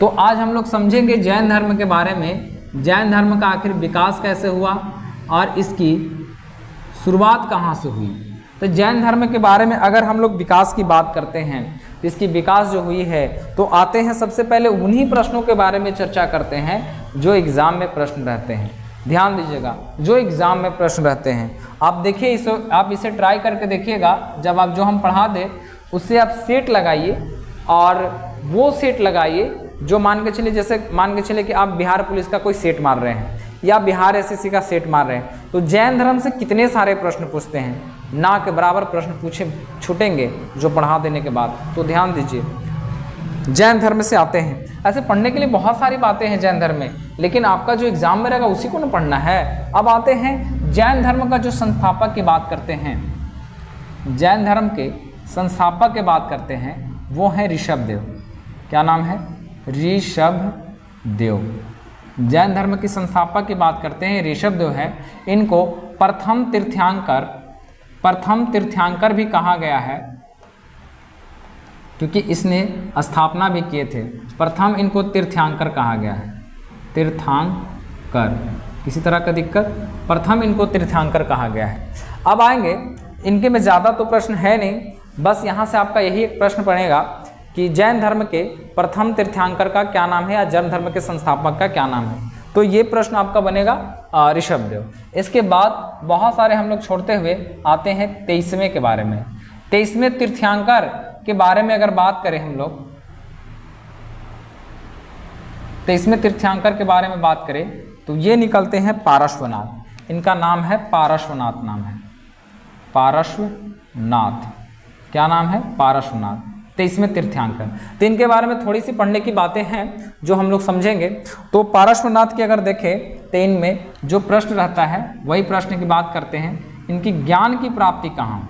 तो आज हम लोग समझेंगे जैन धर्म के बारे में। जैन धर्म का आखिर विकास कैसे हुआ और इसकी शुरुआत कहाँ से हुई। तो जैन धर्म के बारे में अगर हम लोग विकास की बात करते हैं तो इसकी विकास जो हुई है तो आते हैं सबसे पहले उन्हीं प्रश्नों के बारे में चर्चा करते हैं जो एग्ज़ाम में प्रश्न रहते हैं। ध्यान दीजिएगा, जो एग्ज़ाम में प्रश्न रहते हैं। आप देखिए आप इसे ट्राई करके देखिएगा। जब आप जो हम पढ़ा दें उससे आप सेट लगाइए और वो सेट लगाइए जो मान के चलिए, जैसे मान के चलिए कि आप बिहार पुलिस का कोई सेट मार रहे हैं या बिहार एसएससी का सेट मार रहे हैं, तो जैन धर्म से कितने सारे प्रश्न पूछते हैं, ना के बराबर प्रश्न छूटेंगे जो पढ़ा देने के बाद। तो ध्यान दीजिए, जैन धर्म से आते हैं। ऐसे पढ़ने के लिए बहुत सारी बातें हैं जैन धर्म में, लेकिन आपका जो एग्जाम में रहेगा उसी को ना पढ़ना है। अब आते हैं जैन धर्म का जो संस्थापक की बात करते हैं। जैन धर्म के संस्थापक की बात करते हैं, वो हैं ऋषभदेव। क्या नाम है? ऋषभदेव। जैन धर्म के संस्थापक की बात करते हैं, ऋषभदेव है। इनको प्रथम तीर्थंकर भी कहा गया है क्योंकि इसने स्थापना भी किए थे। प्रथम इनको तीर्थंकर कहा गया है। तीर्थंकर, किसी तरह का दिक्कत, प्रथम इनको तीर्थंकर कहा गया है। अब आएंगे, इनके में ज़्यादा तो प्रश्न है नहीं, बस यहाँ से आपका यही एक प्रश्न पड़ेगा कि जैन धर्म के प्रथम तीर्थंकर का क्या नाम है या जैन धर्म के संस्थापक का क्या नाम है। तो ये प्रश्न आपका बनेगा ऋषभदेव। इसके बाद बहुत सारे हम लोग छोड़ते हुए आते हैं 23वें के बारे में। 23वें तीर्थंकर के बारे में अगर बात करें हम लोग, 23वें तीर्थंकर के बारे में बात करें तो ये निकलते हैं पार्श्वनाथ। इनका नाम है पार्श्वनाथ, नाम है पार्श्वनाथ। क्या नाम है? पार्श्वनाथ। 23वें तीर्थंकर। तो इनके बारे में थोड़ी सी पढ़ने की बातें हैं जो हम लोग समझेंगे। तो पार्श्वनाथ की अगर देखें तो इनमें जो प्रश्न रहता है वही प्रश्न की बात करते हैं। इनकी ज्ञान की प्राप्ति कहाँ?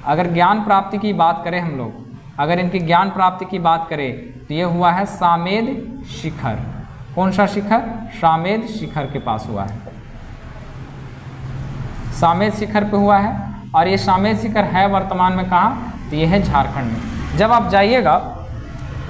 अगर ज्ञान प्राप्ति की बात करें हम लोग, अगर इनकी ज्ञान प्राप्ति की बात करें तो ये हुआ है सामेद शिखर। कौन सा शिखर? सामेद शिखर के पास हुआ है। सामेद शिखर पे हुआ है और ये सामेद शिखर है वर्तमान में कहाँ? तो ये है झारखंड में। जब आप जाइएगा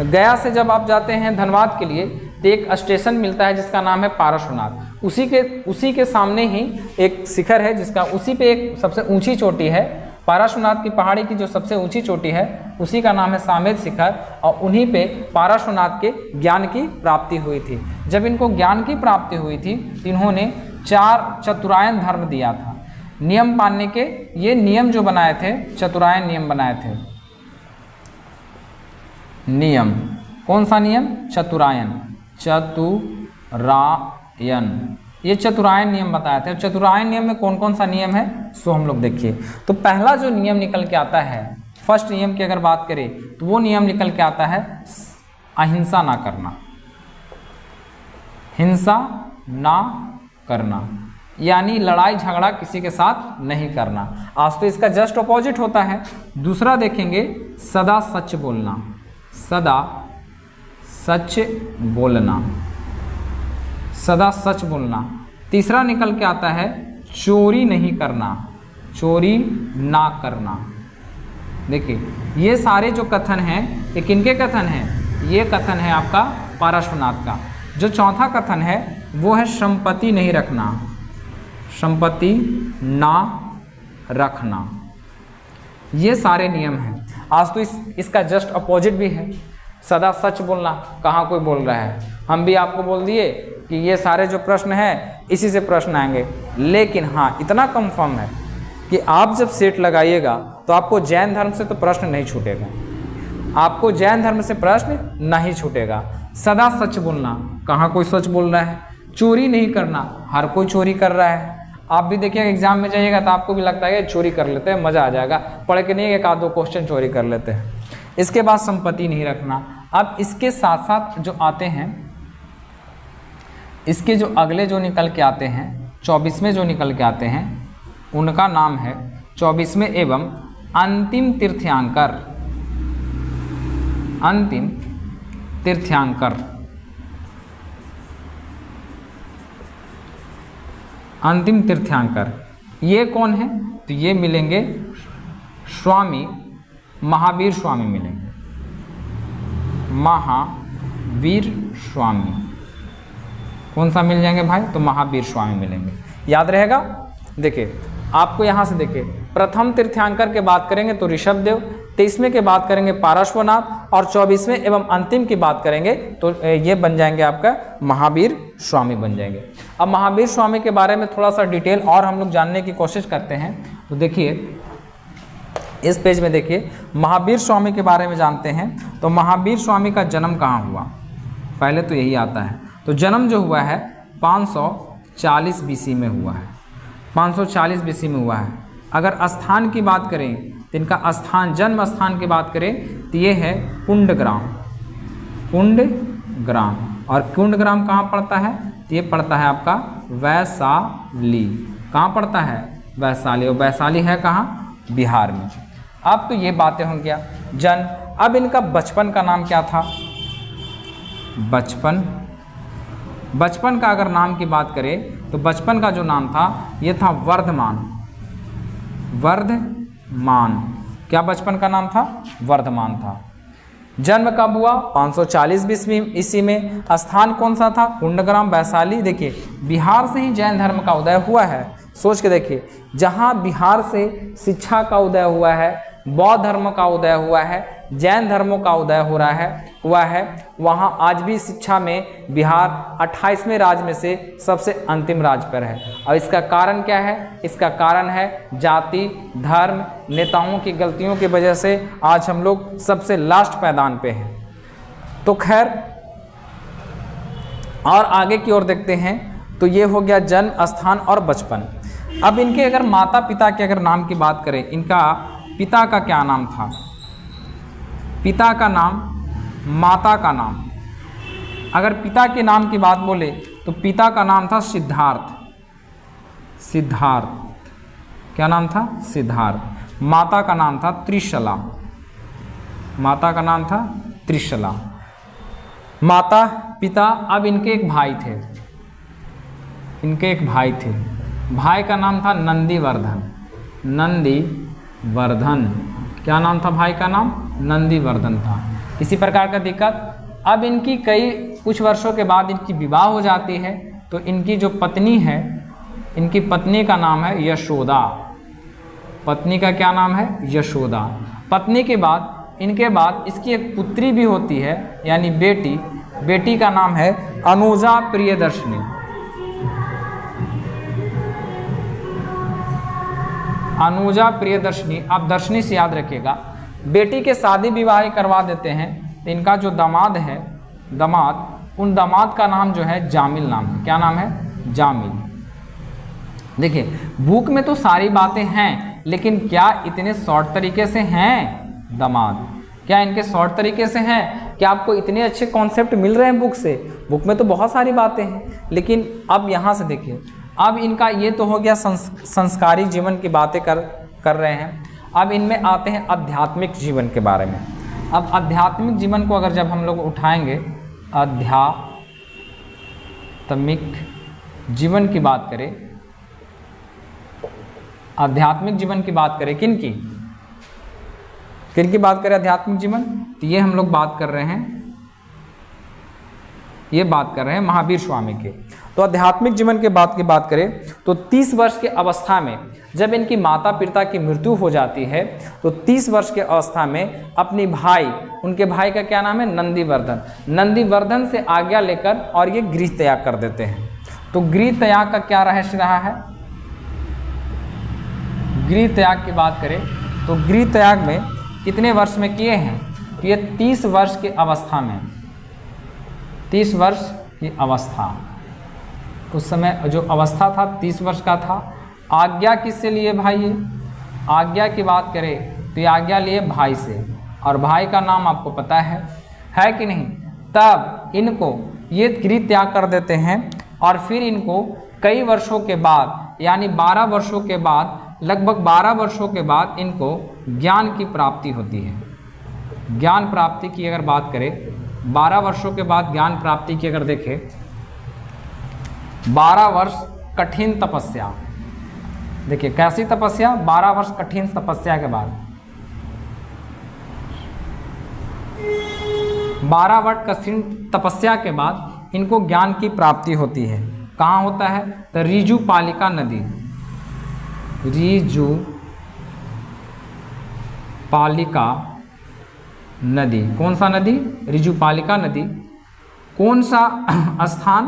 गया से, जब आप जाते हैं धनबाद के लिए तो एक स्टेशन मिलता है जिसका नाम है पार्श्वनाथ। उसी के सामने ही एक शिखर है जिसका, उसी पे एक सबसे ऊंची चोटी है। पार्श्वनाथ की पहाड़ी की जो सबसे ऊंची चोटी है उसी का नाम है सामेद शिखर और उन्हीं पे पार्श्वनाथ के ज्ञान की प्राप्ति हुई थी। जब इनको ज्ञान की प्राप्ति हुई थी तो इन्होंने 4 चतुरायन धर्म दिया था। नियम मानने के ये नियम जो बनाए थे, चतुरायन नियम बनाए थे। नियम, कौन सा नियम? चतुरायन। चतुरायन, ये चतुरायन नियम बताए थे। चतुरायन नियम में कौन कौन सा नियम है सो हम लोग देखिए। तो पहला जो नियम निकल के आता है, फर्स्ट नियम की अगर बात करें तो वो नियम निकल के आता है अहिंसा ना करना। हिंसा ना करना यानी लड़ाई झगड़ा किसी के साथ नहीं करना। आज तो इसका जस्ट अपोजिट होता है। दूसरा देखेंगे सदा सच बोलना। सदा सच बोलना, सदा सच बोलना। तीसरा निकल के आता है चोरी नहीं करना, चोरी ना करना। देखिए ये सारे जो कथन हैं ये किनके कथन हैं? ये कथन है आपका पार्श्वनाथ का। जो चौथा कथन है वो है संपत्ति नहीं रखना, संपत्ति ना रखना। ये सारे नियम हैं। आज तो इसका जस्ट अपोजिट भी है, सदा सच बोलना। कहाँ कोई बोल रहा है? हम भी आपको बोल दिए कि ये सारे जो प्रश्न हैं इसी से प्रश्न आएंगे। लेकिन हाँ, इतना कंफर्म है कि आप जब सेट लगाइएगा तो आपको जैन धर्म से तो प्रश्न नहीं छूटेगा, आपको जैन धर्म से प्रश्न नहीं छूटेगा। सदा सच बोलना, कहाँ कोई सच बोल रहा है? चोरी नहीं करना, हर कोई चोरी कर रहा है। आप भी देखिए एग्जाम में जाइएगा तो आपको भी लगता है कि चोरी कर लेते हैं, मज़ा आ जाएगा, पढ़ के नहीं एक आध 2 क्वेश्चन चोरी कर लेते हैं। इसके बाद संपत्ति नहीं रखना। अब इसके साथ साथ जो आते हैं, इसके जो अगले जो निकल के आते हैं, 24वें जो निकल के आते हैं, उनका नाम है 24वें एवं अंतिम तीर्थंकर। अंतिम तीर्थंकर, अंतिम तीर्थंकर ये कौन है? तो ये मिलेंगे स्वामी महावीर स्वामी मिलेंगे। महावीर महावीर स्वामी। कौन सा मिल जाएंगे भाई? तो महावीर स्वामी मिलेंगे, याद रहेगा। देखिए आपको यहाँ से देखिए, प्रथम तीर्थंकर के बात करेंगे तो ऋषभदेव, 23वें के बात करेंगे पार्श्वनाथ, और 24वें एवं अंतिम की बात करेंगे तो ये बन जाएंगे आपका महावीर स्वामी बन जाएंगे। अब महावीर स्वामी के बारे में थोड़ा सा डिटेल और हम लोग जानने की कोशिश करते हैं। तो देखिए इस पेज में देखिए महावीर स्वामी के बारे में जानते हैं। तो महावीर स्वामी का जन्म कहाँ हुआ? पहले तो यही आता है। तो जन्म जो हुआ है 540 BC में हुआ है, 540 BC में हुआ है। अगर स्थान की बात करें तो इनका स्थान, जन्म स्थान की बात करें तो ये है कुंडग्राम। कुंडग्राम, और कुंडग्राम कहाँ पड़ता है? तो ये पड़ता है आपका वैशाली। कहाँ पड़ता है? वैशाली। और वैशाली है कहाँ? बिहार में। अब तो ये बातें हो गया जन्म। अब इनका बचपन का नाम क्या था? बचपन का अगर नाम की बात करें तो बचपन का जो नाम था ये था वर्धमान। वर्धमान, क्या बचपन का नाम था? वर्धमान था। जन्म कब हुआ? 540 ईस्वी में। स्थान कौन सा था? कुंडग्राम, वैशाली। देखिए बिहार से ही जैन धर्म का उदय हुआ है। सोच के देखिए, जहाँ बिहार से शिक्षा का उदय हुआ है, बौद्ध धर्म का उदय हुआ है, जैन धर्मों का उदय हुआ है, वहाँ आज भी शिक्षा में बिहार 28वें राज्य में से सबसे अंतिम राज्य पर है। और इसका कारण क्या है? इसका कारण है जाति, धर्म, नेताओं की गलतियों की वजह से आज हम लोग सबसे लास्ट पायदान पे हैं। तो खैर, और आगे की ओर देखते हैं तो ये हो गया जन्म स्थान और बचपन। अब इनके अगर माता पिता के अगर नाम की बात करें, इनका पिता का क्या नाम था? पिता का नाम, माता का नाम। अगर पिता के नाम की बात बोले तो पिता का नाम था सिद्धार्थ। सिद्धार्थ, क्या नाम था? सिद्धार्थ। माता का नाम था त्रिशला। माता का नाम था त्रिशला। माता पिता, अब इनके एक भाई थे। इनके एक भाई थे, भाई का नाम था नंदीवर्धन। नंदीवर्धन, क्या नाम था भाई का? नाम नंदीवर्धन था। किसी प्रकार का दिक्कत? अब इनकी कुछ वर्षों के बाद इनकी विवाह हो जाती है। तो इनकी जो पत्नी है, इनकी पत्नी का नाम है यशोदा। पत्नी का क्या नाम है? यशोदा। पत्नी के बाद, इनके बाद इसकी एक पुत्री भी होती है, यानी बेटी। बेटी का नाम है अनुजा प्रियदर्शनी। अनुजा प्रियदर्शनी, आप दर्शनी से याद रखिएगा। बेटी के शादी विवाह करवा देते हैं। तो इनका जो दामाद है, उन दामाद का नाम जो है जामिल नाम है। क्या नाम है? जामिल। देखिए बुक में तो सारी बातें हैं, लेकिन क्या इतने शॉर्ट तरीके से हैं दामाद? क्या इनके शॉर्ट तरीके से हैं? क्या आपको इतने अच्छे कॉन्सेप्ट मिल रहे हैं बुक से? बुक में तो बहुत सारी बातें हैं, लेकिन अब यहाँ से देखिए, अब इनका ये तो हो गया संस्कारी जीवन की बातें कर रहे हैं। अब इनमें आते हैं आध्यात्मिक जीवन के बारे में। अब आध्यात्मिक जीवन को अगर जब हम लोग उठाएंगे, आध्यात्मिक जीवन की बात करें, आध्यात्मिक जीवन की बात करें, किन की बात करें आध्यात्मिक जीवन? तो ये हम लोग बात कर रहे हैं, ये बात कर रहे हैं महावीर स्वामी के। तो आध्यात्मिक जीवन के बात करें तो 30 वर्ष के अवस्था में जब इनकी माता पिता की मृत्यु हो जाती है, तो 30 वर्ष के अवस्था में अपनी भाई, उनके भाई का क्या नाम है? नंदीवर्धन। नंदीवर्धन से आज्ञा लेकर और ये गृह त्याग कर देते हैं। तो गृह त्याग का क्या रहस्य रहा है? गृह त्याग की बात करें तो गृह त्याग में कितने वर्ष में किए हैं? तो ये 30 वर्ष की अवस्था में, 30 वर्ष की अवस्था, उस समय जो अवस्था था 30 वर्ष का था। आज्ञा किससे लिए भाई? आज्ञा की बात करें तो ये आज्ञा लिए भाई से, और भाई का नाम आपको पता है कि नहीं? तब इनको ये गृह त्याग कर देते हैं, और फिर इनको कई वर्षों के बाद, यानी 12 वर्षों के बाद, लगभग 12 वर्षों के बाद इनको ज्ञान की प्राप्ति होती है। ज्ञान प्राप्ति की अगर बात करें, 12 वर्षों के बाद ज्ञान प्राप्ति की अगर देखें, 12 वर्ष कठिन तपस्या। देखिए कैसी तपस्या? 12 वर्ष कठिन तपस्या के बाद 12 वर्ष कठिन तपस्या के बाद इनको ज्ञान की प्राप्ति होती है। कहाँ होता है? तो ऋजुपालिका नदी, ऋजुपालिका नदी। कौन सा नदी? ऋजुपालिका नदी। कौन सा स्थान?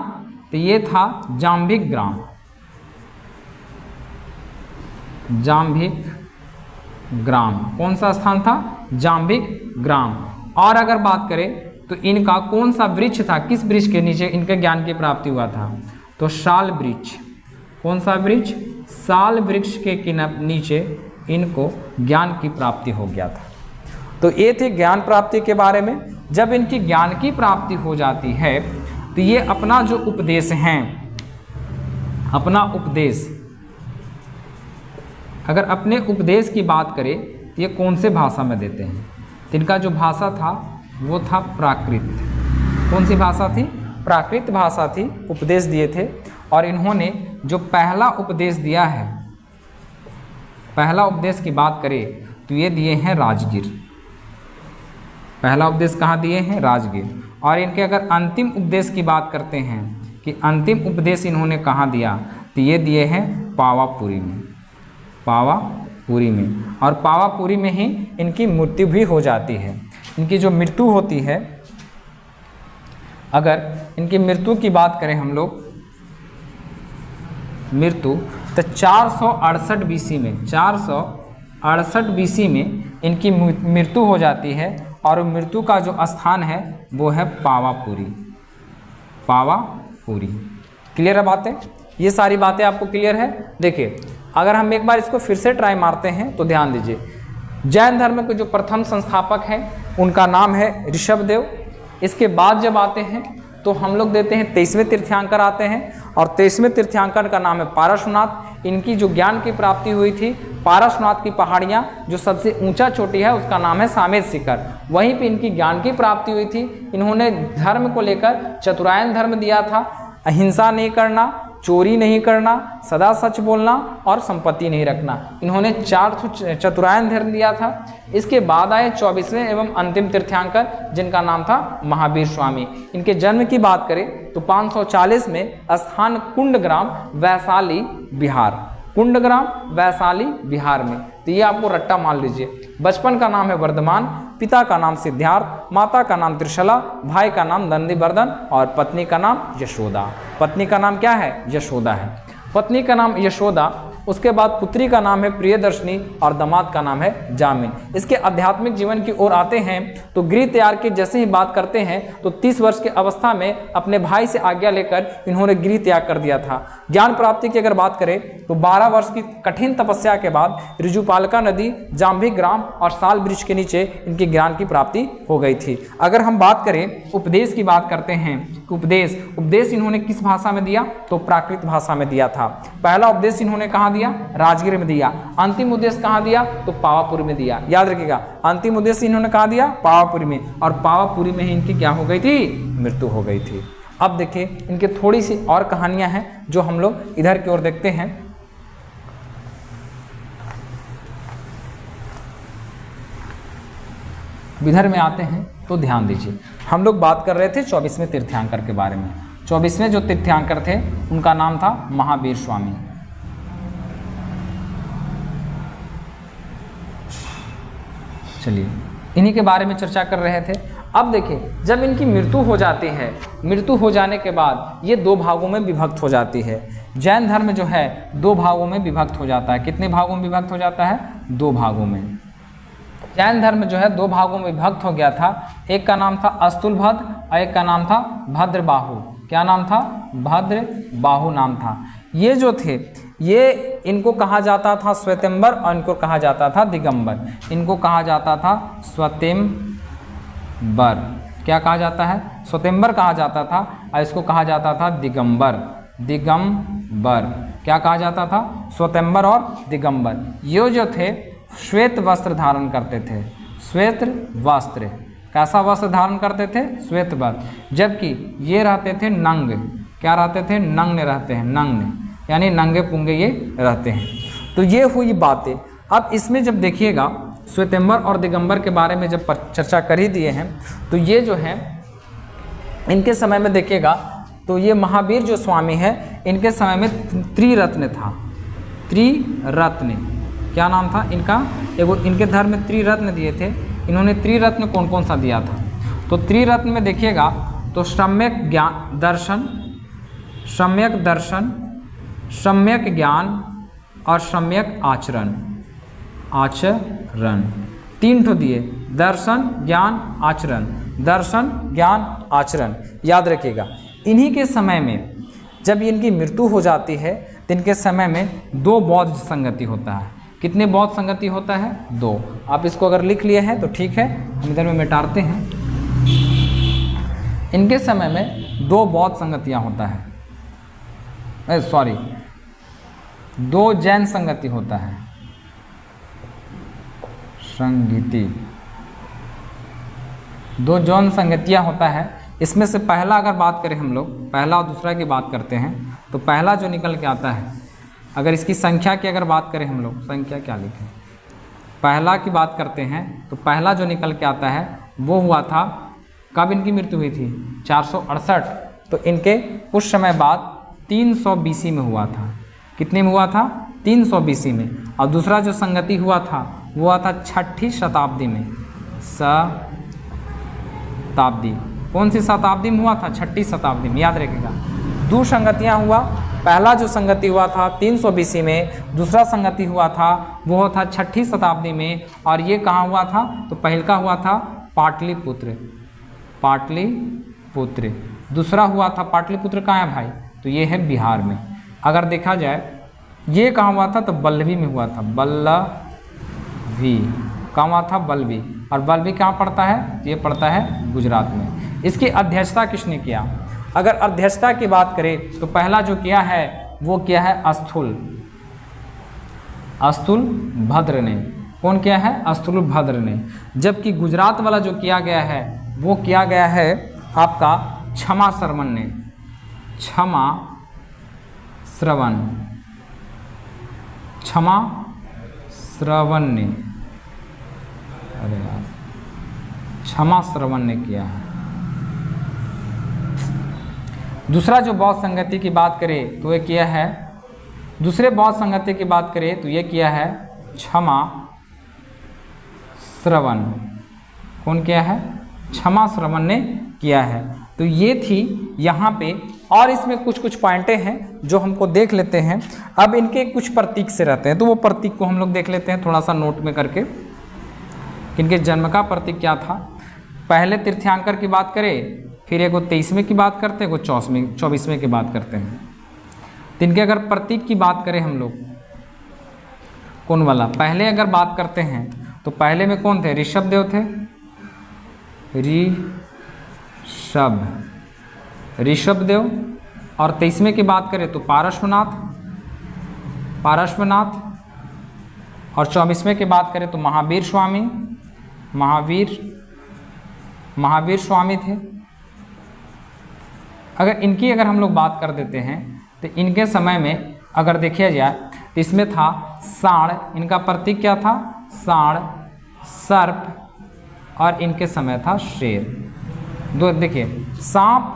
तो ये था जाम्भिक ग्राम, जाम्भिक ग्राम। कौन सा स्थान था? जाम्भिक ग्राम। और अगर बात करें तो इनका कौन सा वृक्ष था, किस वृक्ष के नीचे इनके ज्ञान की प्राप्ति हुआ था? तो साल वृक्ष। कौन सा वृक्ष? साल वृक्ष के नीचे इनको ज्ञान की प्राप्ति हो गया था। तो ये थे ज्ञान प्राप्ति के बारे में। जब इनकी ज्ञान की प्राप्ति हो जाती है तो ये अपना जो उपदेश हैं, अपना उपदेश, अगर अपने उपदेश की बात करें तो ये कौन से भाषा में देते हैं? तो इनका जो भाषा था वो था प्राकृत। कौन सी भाषा थी? प्राकृत भाषा थी। उपदेश दिए थे। और इन्होंने जो पहला उपदेश दिया है, पहला उपदेश की बात करें तो ये दिए हैं राजगीर। पहला उपदेश कहाँ दिए हैं? राजगीर। और इनके अगर अंतिम उपदेश की बात करते हैं कि अंतिम उपदेश इन्होंने कहाँ दिया, तो ये दिए हैं पावापुरी में, पावापुरी में। और पावापुरी में ही इनकी मृत्यु भी हो जाती है। इनकी जो मृत्यु होती है, अगर इनकी मृत्यु की बात करें हम लोग, मृत्यु, तो 468 बीसी में, 468 बीसी में इनकी मृत्यु हो जाती है। और मृत्यु का जो स्थान है वो है पावापुरी, पावापुरी। क्लियर है बातें? ये सारी बातें आपको क्लियर है? देखिए, अगर हम एक बार इसको फिर से ट्राई मारते हैं तो ध्यान दीजिए। जैन धर्म के जो प्रथम संस्थापक हैं उनका नाम है ऋषभदेव। इसके बाद जब आते हैं तो हम लोग देते हैं 23वें तीर्थंकर आते हैं, और 23वें तीर्थंकर का नाम है पारसनाथ। इनकी जो ज्ञान की प्राप्ति हुई थी, पारसनाथ की पहाड़ियाँ जो सबसे ऊंचा चोटी है उसका नाम है सामेत शिखर, वहीं पे इनकी ज्ञान की प्राप्ति हुई थी। इन्होंने धर्म को लेकर चतुरायन धर्म दिया था, अहिंसा नहीं करना, चोरी नहीं करना, सदा सच बोलना और संपत्ति नहीं रखना। इन्होंने 4 चतुरायन धर्म दिया था। इसके बाद आए 24वें एवं अंतिम तीर्थंकर जिनका नाम था महावीर स्वामी। इनके जन्म की बात करें तो 540 में स्थान कुंडग्राम, वैशाली, बिहार। कुंडग्राम, वैशाली, बिहार में। तो ये आपको रट्टा मान लीजिए। बचपन का नाम है वर्धमान, पिता का नाम सिद्धार्थ, माता का नाम त्रिशला, भाई का नाम नंदीवर्धन और पत्नी का नाम यशोदा। पत्नी का नाम क्या है? यशोदा है। पत्नी का नाम यशोदा। उसके बाद पुत्री का नाम है प्रियदर्शनी और दामाद का नाम है जामिन। इसके आध्यात्मिक जीवन की ओर आते हैं तो गृह त्याग की जैसे ही बात करते हैं तो 30 वर्ष की अवस्था में अपने भाई से आज्ञा लेकर इन्होंने गृह त्याग कर दिया था। ज्ञान प्राप्ति की अगर बात करें तो 12 वर्ष की कठिन तपस्या के बाद ऋजुपालिका नदी, जाम्भिक ग्राम और साल वृक्ष के नीचे इनकी ज्ञान की प्राप्ति हो गई थी। अगर हम बात करें उपदेश की बात करते हैं, उपदेश इन्होंने किस भाषा में दिया? तो प्राकृत भाषा में दिया था। पहला उपदेश इन्होंने कहाँ दिया? राजगीर में दिया। अंतिम उद्देश्य कहाँ दिया? तो पावापुरी में दिया। याद रखिएगा, अंतिम उद्देश्य इन्होंने कहाँ दिया? पावापुरी में। और पावापुरी में ही इनकी क्या हो गई थी? मृत्यु हो गई थी। अब देखिए, इनके थोड़ी सी और कहानियां हैं जो हम लोग इधर की ओर देखते हैं। इधर में आते हैं तो ध्यान दीजिए, हम लोग बात कर रहे थे 24वें तीर्थंकर के बारे में। 24वें जो तीर्थंकर थे उनका नाम था महावीर स्वामी। चलिए, इन्हीं के बारे में चर्चा कर रहे थे। अब देखिए, जब इनकी मृत्यु हो जाती है, मृत्यु हो जाने के बाद ये 2 भागों में विभक्त हो जाती है। जैन धर्म जो है 2 भागों में विभक्त हो जाता है। कितने भागों में विभक्त हो जाता है? 2 भागों में। जैन धर्म जो है 2 भागों में विभक्त हो गया था। एक का नाम था अस्तुलभद्र और एक का नाम था भद्रबाहु। क्या नाम था? भद्रबाहु नाम था। ये जो थे, ये इनको कहा जाता था श्वेतंबर और इनको कहा जाता था दिगंबर। इनको कहा जाता था श्वेतंबर। क्या कहा जाता है? श्वेतंबर कहा जाता था और इसको कहा जाता था दिगंबर। दिगंबर क्या कहा जाता था? श्वेतंबर और दिगंबर। ये जो थे श्वेत वस्त्र धारण करते थे। श्वेत वस्त्र, कैसा वस्त्र धारण करते थे? श्वेत वस्त्र। जबकि ये रहते थे नंग। क्या रहते थे? नग्न रहते हैं। नग्न यानी नंगे पुंगे ये रहते हैं। तो ये हुई बातें। अब इसमें जब देखिएगा श्वेतंबर और दिगंबर के बारे में जब चर्चा कर ही दिए हैं, तो ये जो है इनके समय में देखिएगा तो ये महावीर जो स्वामी है इनके समय में त्रिरत्न था। त्रिरत्न क्या नाम था इनका? एगो इनके धर्म में त्रिरत्न दिए थे। इन्होंने त्रिरत्न कौन कौन सा दिया था? तो त्रिरत्न में देखिएगा तो सम्यक ज्ञान दर्शन, सम्यक दर्शन, सम्यक ज्ञान और सम्यक आचरण। आचरण 3 ठो दिए, दर्शन, ज्ञान, आचरण। दर्शन, ज्ञान, आचरण याद रखिएगा। इन्हीं के समय में जब इनकी मृत्यु हो जाती है तो इनके समय में 2 बौद्ध संगति होता है। कितने बौद्ध संगति होता है? 2। आप इसको अगर लिख लिए हैं तो ठीक है, हम इधर में मिटाते हैं। इनके समय में 2 बौद्ध संगतियाँ होता है, सॉरी 2 जैन संगति होता है, संगति 2 जैन संगतियाँ होता है। इसमें से पहला अगर बात करें हम लोग, पहला और दूसरा की बात करते हैं, तो पहला जो निकल के आता है, अगर इसकी संख्या की अगर बात करें हम लोग, संख्या क्या लिखें, पहला की बात करते हैं तो पहला जो निकल के आता है वो हुआ था, कब इनकी मृत्यु हुई थी? 468। तो इनके कुछ समय बाद 300 BC में हुआ था। कितने में हुआ था? 300 BC में। और दूसरा जो संगति हुआ था वो हुआ था 6ठी शताब्दी में। शताब्दी कौन सी शताब्दी में हुआ था? 6ठी शताब्दी में, याद रखिएगा। 2 संगतियाँ हुआ। पहला जो संगति हुआ था 300 BC में, दूसरा संगति हुआ था वो हुआ था 6ठी शताब्दी में। और ये कहाँ हुआ था? तो पहल का हुआ था पाटलिपुत्र, पाटलिपुत्र। दूसरा हुआ था पाटलिपुत्र कहाँ है भाई? तो ये है बिहार में। अगर देखा जाए ये कहाँ हुआ था? तो बल्लभी में हुआ था, बल्लभी। कहाँ हुआ था? बल्लभी। और बल्लभी कहाँ पड़ता है? ये पड़ता है गुजरात में। इसकी अध्यक्षता किसने किया? अगर अध्यक्षता की बात करें तो पहला जो किया है वो किया है अस्थूल, अस्थूल भद्र ने। कौन किया है? अस्थूल भद्र ने। जबकि गुजरात वाला जो किया गया है वो किया गया है आपका क्षमा श्रवण ने, क्षमा श्रवण, क्षमा श्रवण ने, अरे यार, क्षमा श्रवण ने किया है। दूसरा जो बौद्ध संगति की बात करें तो ये किया है, दूसरे बौद्ध संगति की बात करें तो ये किया है क्षमा श्रवण। कौन किया है? क्षमा श्रवण ने किया है। तो ये थी यहाँ पे। और इसमें कुछ कुछ पॉइंटें हैं जो हमको देख लेते हैं। अब इनके कुछ प्रतीक से रहते हैं, तो वो प्रतीक को हम लोग देख लेते हैं थोड़ा सा नोट में करके। इनके जन्म का प्रतीक क्या था? पहले तीर्थंकर की बात करें, फिर एगो 23वें की बात करते हैं, एगो 24वें की बात करते हैं। तो इनके अगर प्रतीक की बात करें हम लोग, कौन वाला? पहले अगर बात करते हैं तो पहले में कौन थे? ऋषभ देव थे, ऋषभ देव। और 23वें की बात करें तो पार्श्वनाथ, और 24वें की बात करें तो महावीर स्वामी, महावीर स्वामी थे। अगर इनकी अगर हम लोग बात कर देते हैं तो इनके समय में अगर देखा जाए तो इसमें था सांड। इनका प्रतीक क्या था? सांड, सर्प। और इनके समय था शेर। दो देखिए, सांप,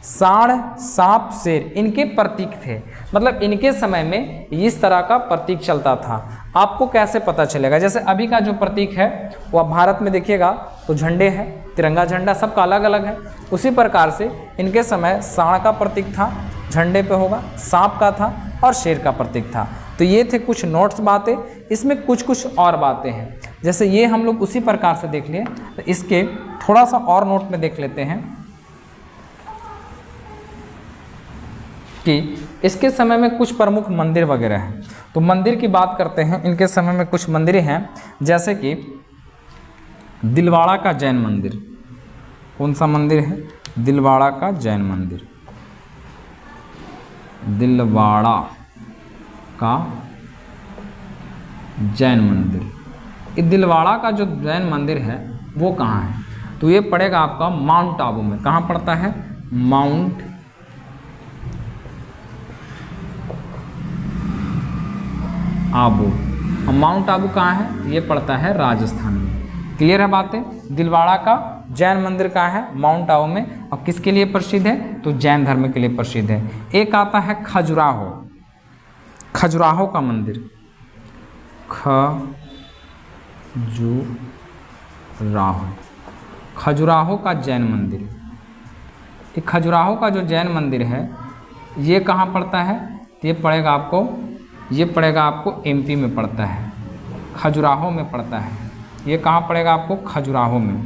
सांड, सांप, शेर इनके प्रतीक थे। मतलब इनके समय में इस तरह का प्रतीक चलता था। आपको कैसे पता चलेगा? जैसे अभी का जो प्रतीक है वो आप भारत में देखिएगा तो झंडे हैं, तिरंगा झंडा सबका अलग अलग है। उसी प्रकार से इनके समय सांड का प्रतीक था, झंडे पे होगा, सांप का था और शेर का प्रतीक था। तो ये थे कुछ नोट्स बातें। इसमें कुछ कुछ और बातें हैं, जैसे ये हम लोग उसी प्रकार से देख लिए, तो इसके थोड़ा सा और नोट में देख लेते हैं कि इसके समय में कुछ प्रमुख मंदिर वगैरह हैं। तो मंदिर की बात करते हैं। इनके समय में कुछ मंदिर हैं, जैसे कि दिलवाड़ा का जैन मंदिर। कौन सा मंदिर है? दिलवाड़ा का जैन मंदिर। दिलवाड़ा का जैन मंदिर। ये दिलवाड़ा का जो जैन मंदिर है वो कहाँ है? तो ये पड़ेगा आपका माउंट आबू में। कहाँ पड़ता है? माउंट आबू। और माउंट आबू कहाँ है? ये पड़ता है राजस्थान में। क्लियर है बातें? दिलवाड़ा का जैन मंदिर कहाँ है? माउंट आबू में। और किसके लिए प्रसिद्ध है? तो जैन धर्म के लिए प्रसिद्ध है। एक आता है खजुराहो, खजुराहो का मंदिर, खजुराहो का जैन मंदिर। ये खजुराहो का जो जैन मंदिर है ये कहाँ पड़ता है? ये पड़ेगा आपको एमपी में पड़ता है, खजुराहो में पड़ता है। ये कहाँ पड़ेगा आपको? खजुराहो में।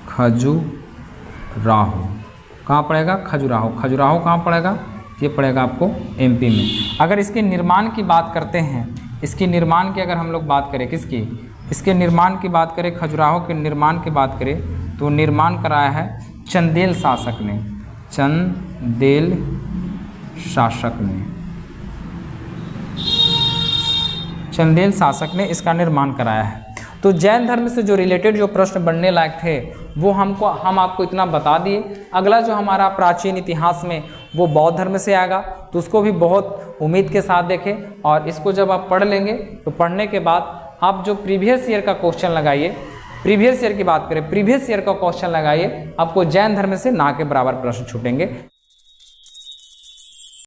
खजुराहो कहाँ पड़ेगा? खजुराहो। खजुराहो कहाँ पड़ेगा? ये पड़ेगा आपको एमपी में। अगर इसके निर्माण की बात करते हैं, इसके निर्माण की अगर हम लोग बात करें, किसकी? इसके निर्माण की बात करें, खजुराहो के निर्माण की बात करें तो निर्माण कराया है चंदेल शासक ने, चंदेल शासक ने, चंदेल शासक ने इसका निर्माण कराया है। तो जैन धर्म से जो रिलेटेड जो प्रश्न बनने लायक थे वो हम आपको इतना बता दिए। अगला जो हमारा प्राचीन इतिहास में वो बौद्ध धर्म से आएगा, तो उसको भी बहुत उम्मीद के साथ देखें। और इसको जब आप पढ़ लेंगे तो पढ़ने के बाद आप जो प्रीवियस ईयर का क्वेश्चन लगाइए, प्रीवियस ईयर की बात करें, प्रीवियस ईयर का क्वेश्चन लगाइए, आपको जैन धर्म से ना के बराबर प्रश्न छूटेंगे।